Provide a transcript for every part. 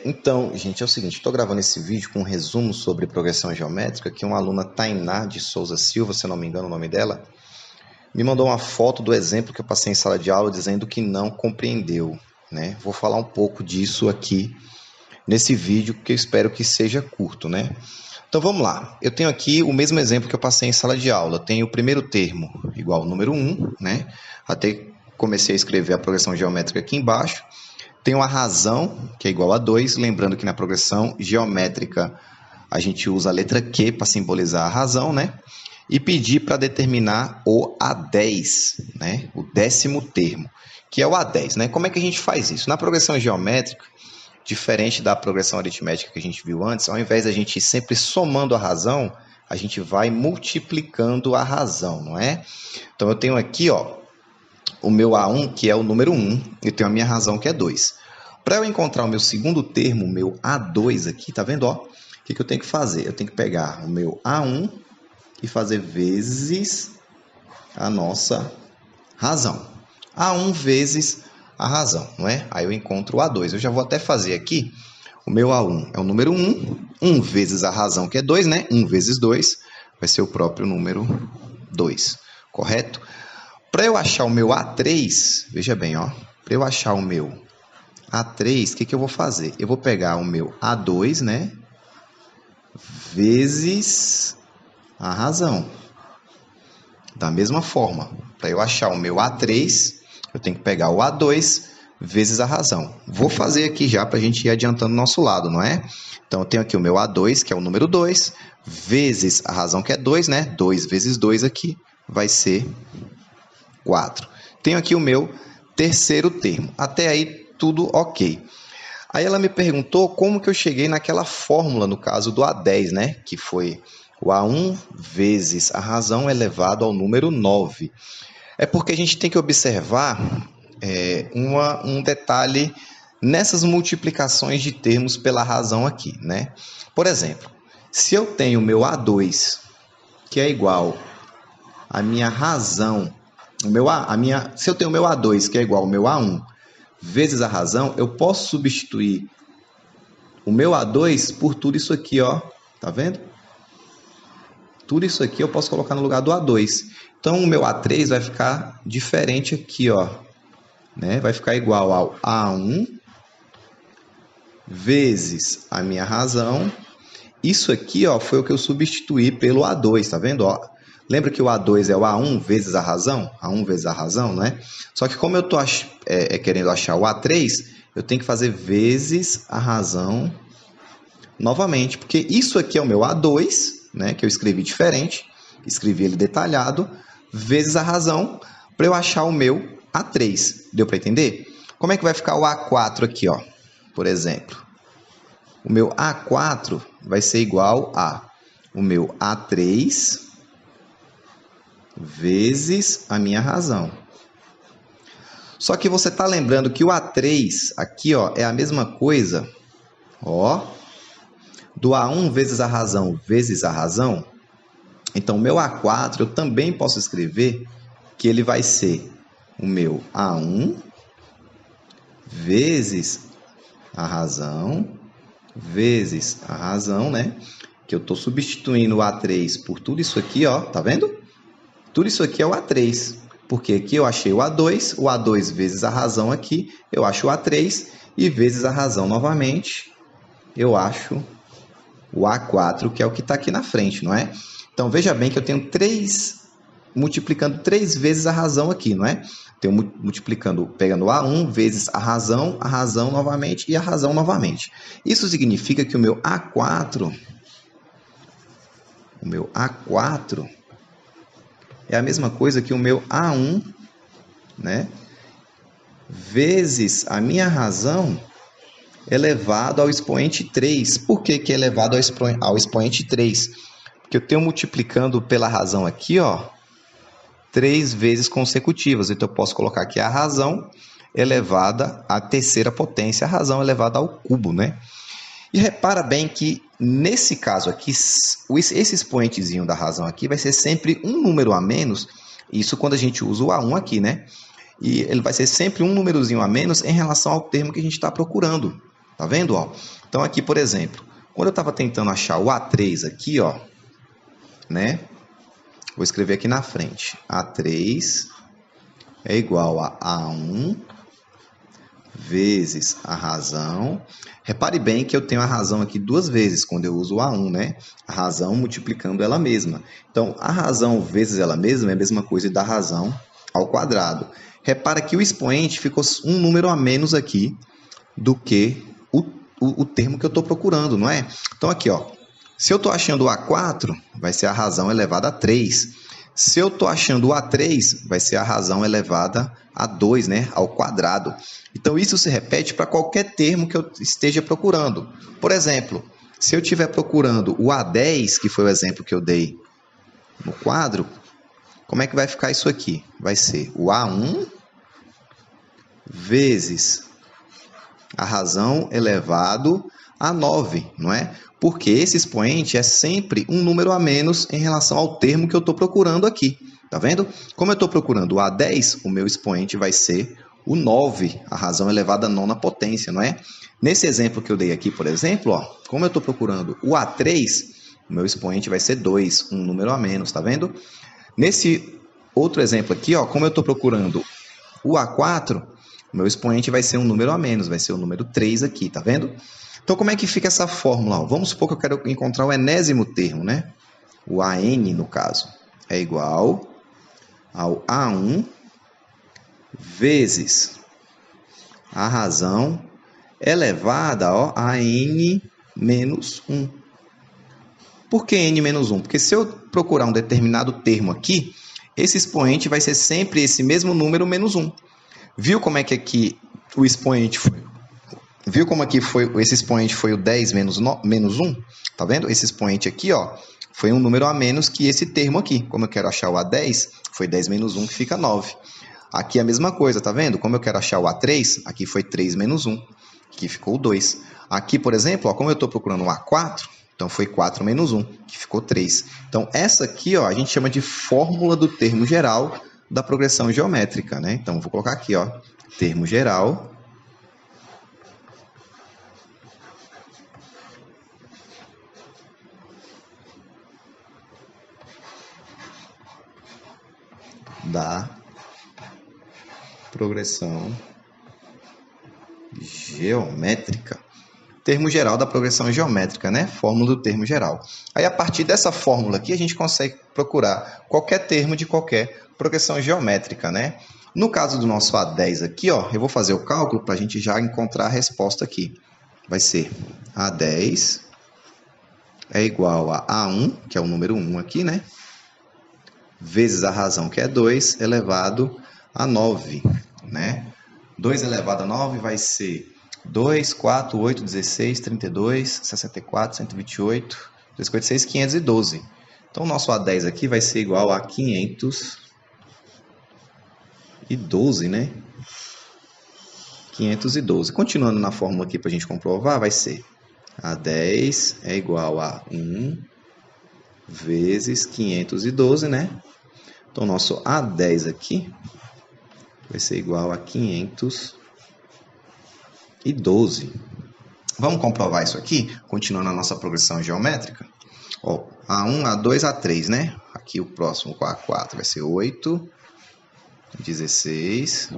Então, gente, é o seguinte, estou gravando esse vídeo com um resumo sobre progressão geométrica que uma aluna, Tainá de Souza Silva, se eu não me engano o nome dela, me mandou uma foto do exemplo que eu passei em sala de aula dizendo que não compreendeu, né? Vou falar um pouco disso aqui nesse vídeo, que eu espero que seja curto, né? Então vamos lá, eu tenho aqui o mesmo exemplo que eu passei em sala de aula. Tenho o primeiro termo igual ao número 1, né? Até comecei a escrever a progressão geométrica aqui embaixo. Tenho a razão, que é igual a 2, lembrando que na progressão geométrica a gente usa a letra Q para simbolizar a razão, né? E pedir para determinar o A10, né? O 10º termo, que é o A10, né? Como é que a gente faz isso? Na progressão geométrica, diferente da progressão aritmética que a gente viu antes, ao invés da gente ir sempre somando a razão, a gente vai multiplicando a razão, não é? Então eu tenho aqui, ó, o meu A1, que é o número 1, e tenho a minha razão, que é 2. Para eu encontrar o meu segundo termo, o meu A2 aqui, tá vendo? Ó? O que eu tenho que fazer? Eu tenho que pegar o meu A1 e fazer vezes a nossa razão. A1 vezes a razão, não é? Aí eu encontro o A2. Eu já vou até fazer aqui. O meu A1 é o número 1, 1 vezes a razão, que é 2, né? 1 vezes 2 vai ser o próprio número 2, correto? Para eu achar o meu A3, veja bem, ó. Para eu achar o meu A3, o que eu vou fazer? Eu vou pegar o meu A2, né? Vezes a razão. Da mesma forma, para eu achar o meu A3, eu tenho que pegar o A2 vezes a razão. Vou fazer aqui já para a gente ir adiantando o nosso lado, não é? Então, eu tenho aqui o meu A2, que é o número 2, vezes a razão, que é 2, né? 2 vezes 2 aqui vai ser 4. Tenho aqui o meu terceiro termo. Até aí, tudo ok. Aí ela me perguntou como que eu cheguei naquela fórmula, no caso do A10, né? Que foi o A1 vezes a razão elevado ao número 9. É porque a gente tem que observar um detalhe nessas multiplicações de termos pela razão aqui, né? Por exemplo, se eu tenho o meu A2, que é igual à minha razão, se eu tenho o meu A2, que é igual ao meu A1, vezes a razão, eu posso substituir o meu A2 por tudo isso aqui, ó. Tá vendo? Tudo isso aqui eu posso colocar no lugar do A2. Então, o meu A3 vai ficar diferente aqui, ó. Né? Vai ficar igual ao A1 vezes a minha razão. Isso aqui, ó, foi o que eu substituí pelo A2, tá vendo? Ó, lembra que o A2 é o A1 vezes a razão? A1 vezes a razão, né? Só que como eu estou querendo achar o A3, eu tenho que fazer vezes a razão novamente, porque isso aqui é o meu A2, né, que eu escrevi diferente, escrevi ele detalhado, vezes a razão, para eu achar o meu A3. Deu para entender? Como é que vai ficar o A4 aqui, ó? Por exemplo, o meu A4 vai ser igual a o meu A3 vezes a minha razão. Só que você está lembrando que o A3 aqui, ó, é a mesma coisa, ó, do A1 vezes a razão. Então, o meu A4 eu também posso escrever que ele vai ser o meu A1 vezes a razão, né? Que eu estou substituindo o A3 por tudo isso aqui, ó, tá vendo? Tudo isso aqui é o A3, porque aqui eu achei o A2 vezes a razão aqui, eu acho o A3, e vezes a razão novamente, eu acho o A4, que é o que está aqui na frente, não é? Então, veja bem que eu tenho multiplicando 3 vezes a razão aqui, não é? Tenho multiplicando, pegando o A1 vezes a razão novamente e a razão novamente. Isso significa que o meu A4 é a mesma coisa que o meu A1, né? Vezes a minha razão elevado ao expoente 3. Por que é elevado ao expoente 3? Porque eu tenho multiplicando pela razão aqui, ó, 3 vezes consecutivas. Então, eu posso colocar aqui a razão elevada à terceira potência, a razão elevada ao cubo, né? E repara bem que, nesse caso aqui, esse expoentezinho da razão aqui vai ser sempre um número a menos, isso quando a gente usa o A1 aqui, né? E ele vai ser sempre um númerozinho a menos em relação ao termo que a gente está procurando. Tá vendo, ó? Então aqui, por exemplo, quando eu estava tentando achar o A3 aqui, ó, né? Vou escrever aqui na frente. A3 é igual a A1 vezes a razão. Repare bem que eu tenho a razão aqui duas vezes quando eu uso o A1, né? A razão multiplicando ela mesma. Então, a razão vezes ela mesma é a mesma coisa da razão ao quadrado. Repara que o expoente ficou um número a menos aqui do que o termo que eu estou procurando, não é? Então, aqui, ó. Se eu estou achando o A4, vai ser a razão elevada a 3. Se eu estou achando o A3, vai ser a razão elevada a 2, né? Ao quadrado. Então, isso se repete para qualquer termo que eu esteja procurando. Por exemplo, se eu estiver procurando o A10, que foi o exemplo que eu dei no quadro, como é que vai ficar isso aqui? Vai ser o A1 vezes a razão elevado a 9, não é? Porque esse expoente é sempre um número a menos em relação ao termo que eu estou procurando aqui. Tá vendo? Como eu estou procurando o A10, o meu expoente vai ser o 9, a razão elevada a nona potência, não é? Nesse exemplo que eu dei aqui, por exemplo, ó, como eu estou procurando o A3, o meu expoente vai ser 2, um número a menos, tá vendo? Nesse outro exemplo aqui, ó, como eu estou procurando o A4, o meu expoente vai ser um número a menos, vai ser o número 3 aqui, tá vendo? Então, como é que fica essa fórmula? Vamos supor que eu quero encontrar o enésimo termo, né? O AN, no caso, é igual ao A1 vezes a razão elevada a N menos 1. Por que N menos 1? Porque se eu procurar um determinado termo aqui, esse expoente vai ser sempre esse mesmo número menos 1. Viu como é que aqui o expoente foi? Viu como aqui esse expoente foi o 10 menos 1? Tá vendo? Esse expoente aqui, ó, foi um número a menos que esse termo aqui. Como eu quero achar o A10, foi 10 menos 1 que fica 9. Aqui é a mesma coisa, tá vendo? Como eu quero achar o A3, aqui foi 3 menos 1, que ficou 2. Aqui, por exemplo, ó, como eu estou procurando um A4, então foi 4 menos 1, que ficou 3. Então, essa aqui, ó, a gente chama de fórmula do termo geral da progressão geométrica, né? Então, vou colocar aqui, ó, termo geral da progressão geométrica. Termo geral da progressão geométrica, né? Fórmula do termo geral. Aí, a partir dessa fórmula aqui, a gente consegue procurar qualquer termo de qualquer progressão geométrica, né? No caso do nosso A10 aqui, ó, eu vou fazer o cálculo para a gente já encontrar a resposta aqui. Vai ser A10 é igual a A1, que é o número 1 aqui, né? Vezes a razão, que é 2, elevado a 9, né? 2 elevado a 9 vai ser 2, 4, 8, 16, 32, 64, 128, 256, 512. Então, o nosso A10 aqui vai ser igual a 512, né? 512. Continuando na fórmula aqui para a gente comprovar, vai ser A10 é igual a 1 vezes 512, né? Então, nosso A10 aqui vai ser igual a 512. Vamos comprovar isso aqui, continuando a nossa progressão geométrica. Ó, A1, A2, A3, né? Aqui o próximo, com A4, vai ser 8, 16,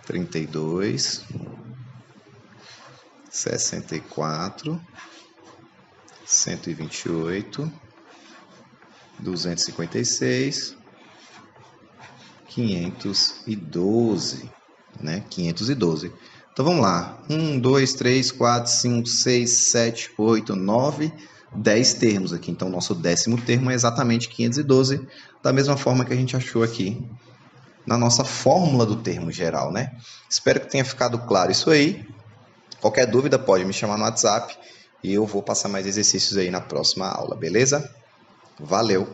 32, 64, 128, 256, 512, né? 512. Então, vamos lá. 1, 2, 3, 4, 5, 6, 7, 8, 9, 10 termos aqui. Então, nosso 10º termo é exatamente 512, da mesma forma que a gente achou aqui na nossa fórmula do termo geral, né? Espero que tenha ficado claro isso aí. Qualquer dúvida pode me chamar no WhatsApp e eu vou passar mais exercícios aí na próxima aula, beleza? Valeu!